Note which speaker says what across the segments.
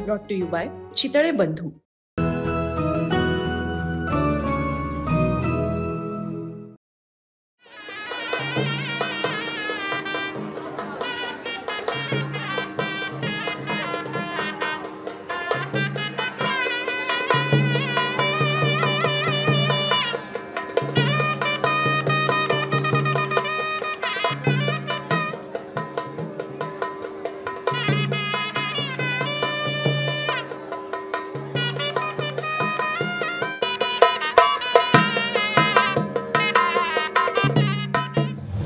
Speaker 1: Brought to you by Chitale Bandhu.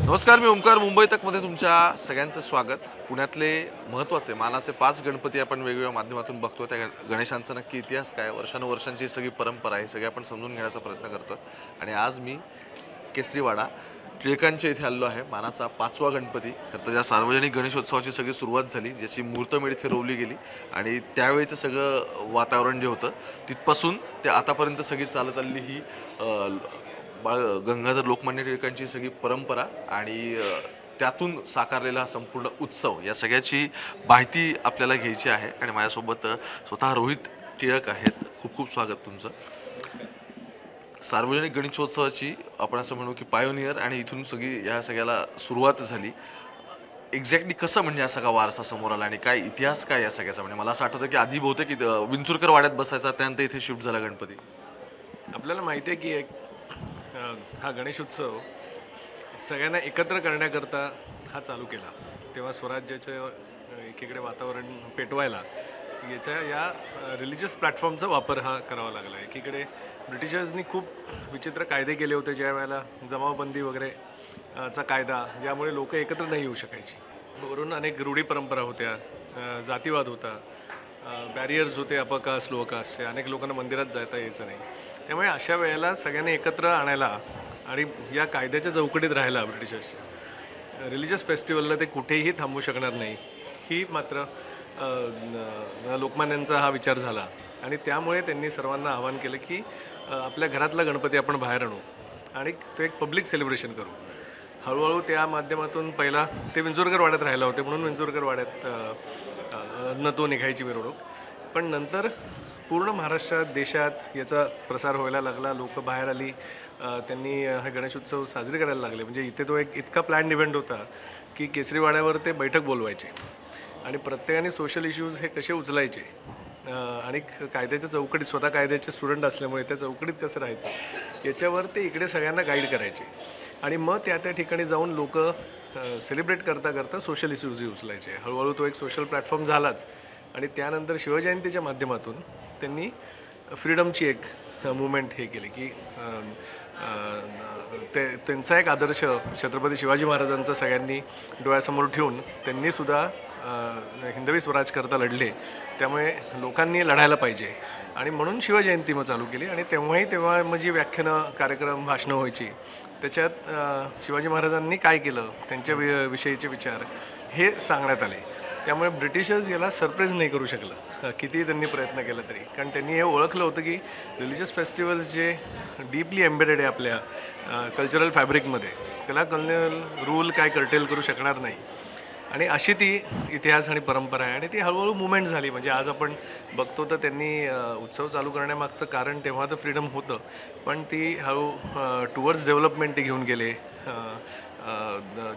Speaker 2: नमस्कार, मी ओमकार. मुंबई तकमध्ये तुमच्या सगळ्यांचं स्वागत. पुण्यातले महत्त्वाचे मानाचे 5 गणपती आपण वेगवेगळ्या माध्यमातून बघतो. त्या गणेशांचा नक्की इतिहास काय, वर्षानुवर्षांची सगळी परंपरा आहे, सगळे आपण समजून घेण्याचा प्रयत्न करतो. आणि आज मी केसरीवाडा टिळकांच्या इथे आलो आहे. मानाचा 5वा गणपती. खरं तर ज्या सार्वजनिक गणेशोत्सवाची सगळी सुरुवात झाली, ज्याची मुहूर्तमेढ इथे रोवली गेली आणि त्यावेळीचं सगळं वातावरण जे होतं तिथपासून ते आतापर्यंत सगळी चालत आलेली ही गंगाधर लोकमान्य टिळकांची सगळी परंपरा आणि त्यातून साकारलेला हा संपूर्ण उत्सव, या सगळ्याची माहिती आपल्याला घ्यायची आहे. आणि माझ्यासोबत स्वतः रोहित टिळक आहेत. खूप खूप स्वागत तुमचं. सार्वजनिक गणेशोत्सवाची आपण असं म्हणू की पायोनियर, आणि इथून सगळी या सगळ्याला सुरुवात झाली. एक्झॅक्टली कसं म्हणजे हा सगळा वारसा समोर आला आणि काय इतिहास काय या सगळ्याचा? म्हणजे मला असं आठवतं की आधी बहुतेक की विंचुरकर वाड्यात बसायचा, त्यानंतर इथे शिफ्ट झाला गणपती.
Speaker 3: आपल्याला माहिती आहे की हा गणेश उत्सव सगळ्यांना एकत्र करण्याकरता हा चालू केला. तेव्हा स्वराज्याचं एकीकडे वातावरण पेटवायला या रिलिजियस प्लॅटफॉर्मचा वापर हा करावा लागला. एकीकडे ब्रिटिशर्सनी खूप विचित्र कायदे केले होते, ज्या वेळेला जमावबंदी वगैरे चा कायदा, ज्यामुळे लोक एकत्र नाही येऊ शकायची. वरून अनेक रूढी परंपरा होत्या, जातीवाद होता, बॅरियर्स होते, अपकास्ट लोकास्ट, अनेक लोकांना मंदिरात जाता यायचं नाही. त्यामुळे अशा वेळेला सगळ्यांनी एकत्र आणायला आणि या कायद्याच्या चौकटीत राहायला ब्रिटिशर्सच्या रिलिजियस फेस्टिवलला ते कुठेही थांबू शकणार नाही, ही मात्र लोकमान्यांचा हा विचार झाला. आणि त्यामुळे त्यांनी सर्वांना आवाहन केलं की आपल्या घरातला गणपती आपण बाहेर आणू आणि तो एक पब्लिक सेलिब्रेशन करू. हळूहळू त्या माध्यमातून पहिला ते विंचुरकर वाड्यात राहिला होते, म्हणून विंचुरकर वाड्यात तो निघायची मिरवणूक. पण नंतर पूर्ण महाराष्ट्रात, देशात याचा प्रसार व्हायला लागला. लोक बाहेर आली, त्यांनी हे गणेश उत्सव साजरे करायला लागले. म्हणजे इथे तो एक इतका प्लॅन इव्हेंट होता की केसरीवाड्यावर ते बैठक बोलवायचे आणि प्रत्येकाने सोशल इश्यूज हे कसे उचलायचे आणि कायद्याच्या चौकटीत, स्वतः कायद्याचे स्टुडंट असल्यामुळे त्या चौकटीत कसं राहायचं याच्यावर ते इकडे सगळ्यांना गाईड करायचे. आणि मग त्या ठिकाणी जाऊन लोक सेलिब्रेट करता करता सोशल इश्यूजही उचलायचे. हळूहळू तो एक सोशल प्लॅटफॉर्म झालाच. आणि त्यानंतर शिवजयंतीच्या माध्यमातून त्यांनी फ्रीडमची एक मुवमेंट हे केली की त्यांचा एक आदर्श छत्रपती शिवाजी महाराजांचा सगळ्यांनी डोळ्यासमोर ठेवून त्यांनीसुद्धा हिंदवी स्वराज करता लढले. त्यामुळे लोकांनी लढायला पाहिजे आणि म्हणून शिवजयंती मग चालू केली. आणि तेव्हा मग जी व्याख्यानं, कार्यक्रम, भाषणं व्हायची, त्याच्यात शिवाजी महाराजांनी काय केलं, त्यांच्या विषयीचे विचार हे सांगण्यात आले. त्यामुळे ब्रिटिशर्स याला सरप्राईज नाही करू शकलं कितीही त्यांनी प्रयत्न केला तरी, कारण त्यांनी हे ओळखलं होतं की रिलिजियस फेस्टिवल्स जे डीपली एम्बेडेड आहे आपल्या कल्चरल फॅब्रिकमध्ये, त्याला कल्चरल रूल काय कर्टेल करू शकणार नाही. आणि अशी ती इतिहास आणि परंपरा आहे आणि ती हळूहळू मुवमेंट झाली. म्हणजे आज आपण बघतो तर त्यांनी उत्सव चालू करण्यामागचं कारण तेव्हा तर फ्रीडम होतं, पण ती हळू टुवर्ड्स डेव्हलपमेंट घेऊन गेले.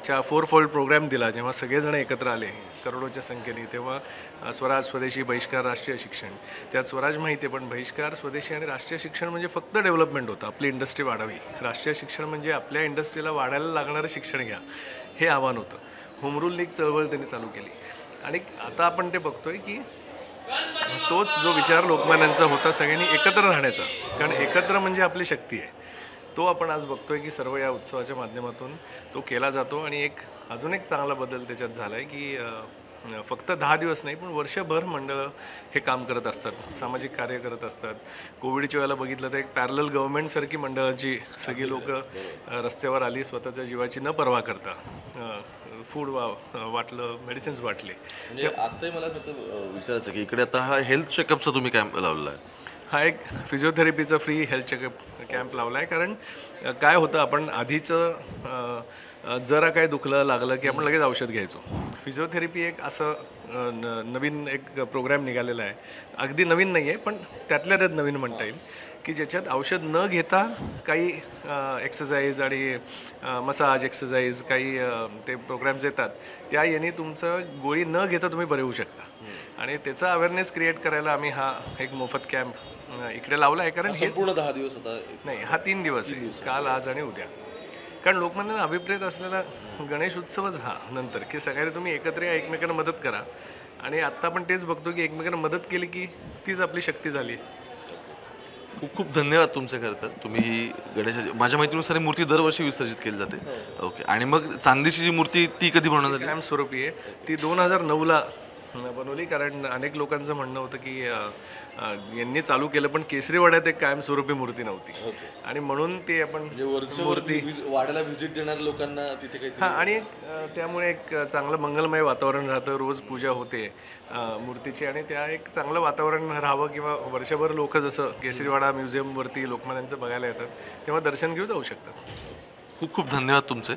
Speaker 3: 4-fold प्रोग्राम दिला जेव्हा सगळेजण एकत्र आले करोडोच्या संख्येने. तेव्हा स्वराज, स्वदेशी, बहिष्कार, राष्ट्रीय शिक्षण. त्यात स्वराज माहिती आहे, पण बहिष्कार, स्वदेशी आणि राष्ट्रीय शिक्षण म्हणजे फक्त डेव्हलपमेंट होतं, आपली इंडस्ट्री वाढावी. राष्ट्रीय शिक्षण म्हणजे आपल्या इंडस्ट्रीला वाढायला लागणारं शिक्षण घ्या, हे आव्हान होतं. होम रूल लीग चळवळ त्यांनी चालू केली. आणि आता आपण ते बघतोय की तोच जो विचार लोकमान्यांचा होता, सगळ्यांनी एकत्र राहण्याचा, कारण एकत्र म्हणजे आपली शक्ती आहे, तो आपण आज बघतोय की सर्व या उत्सवाच्या माध्यमातून तो केला जातो. आणि अजून एक चांगला बदल त्याच्यात झाला आहे की फक्त 10 दिवस नाही, पण वर्षभर मंडळं हे काम करत असतात, सामाजिक कार्य करत असतात. कोविडच्या वेळेला बघितलं तर एक पॅरलल गव्हर्नमेंटसारखी मंडळाची सगळी लोक रस्त्यावर आली, स्वतःच्या जीवाची न पर्वा करता. फूड वाटलं, मेडिसिन्स वाटले.
Speaker 2: म्हणजे आताही मला विचारायचं की इकडे आता हा हेल्थ चेकअपचा तुम्ही कॅम्प लावला आहे.
Speaker 3: हा एक फिजिओथेरपीचा फ्री हेल्थ चेकअप कॅम्प लावला आहे. कारण काय होतं, आपण आधीचं जरा काय दुखलं लागलं की आपण लगेच औषध घ्यायचो. फिजिओथेरपी एक असं नवीन एक प्रोग्रॅम निघालेला आहे. अगदी नवीन नाही आहे, पण त्यातल्या त्यात नवीन म्हणता येईल, की ज्याच्यात औषध न घेता काही एक्सरसाइज आणि मसाज एक्सरसाइज काही ते प्रोग्रॅम्स येतात. त्या याने तुमचं गोळी न घेता तुम्ही बरे होऊ शकता. आणि त्याचा अवेअरनेस क्रिएट करायला आम्ही हा एक मोफत कॅम्प इकडे लावला आहे. कारण हे
Speaker 2: पूर्ण 10 दिवस आता
Speaker 3: नाही, हा 3 दिवस आहे, काल आज आणि उद्या. कारण लोकमान्य अभिप्रेत असलेला गणेश उत्सवच हा नंतर की सगळ्यांनी तुम्ही एकत्र या, एकमेकांना मदत करा. आणि आत्ता आपण तेच बघतो की एकमेकांना मदत केली की तीच आपली शक्ती झाली.
Speaker 2: खूप खूप धन्यवाद तुमचे. खरं तर तुम्ही ही गणेशाची माझ्या माहितीनुसार ही मूर्ती दरवर्षी विसर्जित केली जाते. ओके. आणि मग चांदीची जी मूर्ती ती कधी बनवण्यात आली?
Speaker 3: कायम स्वरूपी आहे ती 2009ला बनवली. कारण अनेक लोकांचं म्हणणं होतं की यांनी चालू केलं पण केसरीवाड्यात एक कायमस्वरूपी मूर्ती नव्हती. आणि म्हणून ते आपण मूर्ती
Speaker 2: वाड्याला व्हिजिट देणाऱ्या लोकांना तिथे काही
Speaker 3: हां. आणि त्यामुळे एक चांगलं मंगलमय वातावरण राहतं. रोज पूजा होते मूर्तीची. आणि त्या एक चांगलं वातावरण राहावं किंवा वर्षभर लोक जसं केसरीवाडा म्युझियमवरती लोकमान्यांचं बघायला येतात तेव्हा दर्शन घेऊन जाऊ शकतात.
Speaker 2: खूप खूप धन्यवाद तुमचे.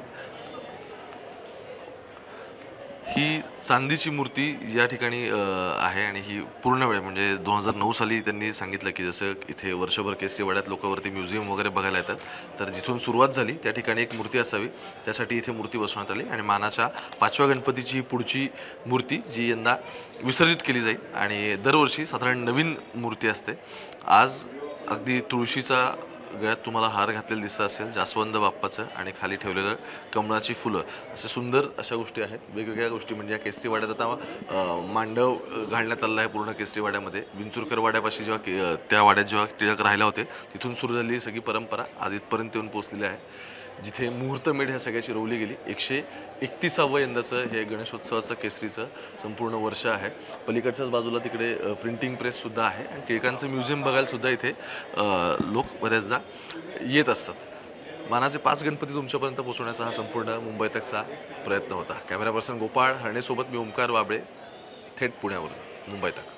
Speaker 2: ही चांदीची मूर्ती या ठिकाणी आहे आणि ही पूर्ण वेळ म्हणजे 2009 साली त्यांनी सांगितलं की जसं इथे वर्षभर केसरीवाड्यात लोकांवरती म्युझियम वगैरे बघायला येतात, तर जिथून सुरुवात झाली त्या ठिकाणी एक मूर्ती असावी त्यासाठी इथे मूर्ती बसवण्यात आली. आणि मानाच्या 5व्या गणपतीची ही पुढची मूर्ती जी यंदा विसर्जित केली जाईल. आणि दरवर्षी साधारण नवीन मूर्ती असते. आज अगदी तुळशीचा गळ्यात तुम्हाला हार घातलेला दिसत असेल, जास्वंद बाप्पाचं, आणि खाली ठेवलेलं कमळाची फुलं, असे सुंदर अशा गोष्टी आहेत. वेगवेगळ्या गोष्टी म्हणजे या केसरीवाड्यात आता मांडव घालण्यात आलेला आहे पूर्ण केसरीवाड्यामध्ये. विंचुरकर वाड्यापाशी जेव्हा त्या वाड्यात जेव्हा टिळक राहिला होते तिथून सुरू झालेली सगळी परंपरा आज इथपर्यंत येऊन पोहोचलेली आहे, जिथे मुहूर्तमेढ ह्या सगळ्याची रोवली गेली. 131वं यंदाचं हे गणेशोत्सवाचं केसरीचं संपूर्ण वर्ष आहे. पलीकडच्याच बाजूला तिकडे प्रिंटिंग प्रेससुद्धा आहे आणि टिळकांचं म्युझियम बघायलासुद्धा इथे लोक बऱ्याचदा येत असतात. मानाचे 5 गणपती तुमच्यापर्यंत पोहोचवण्याचा हा संपूर्ण मुंबई तकचा प्रयत्न होता. कॅमेरा पर्सन गोपाळ हरणेसोबत मी ओमकार वाबळे, थेट पुण्यावरून मुंबई तक.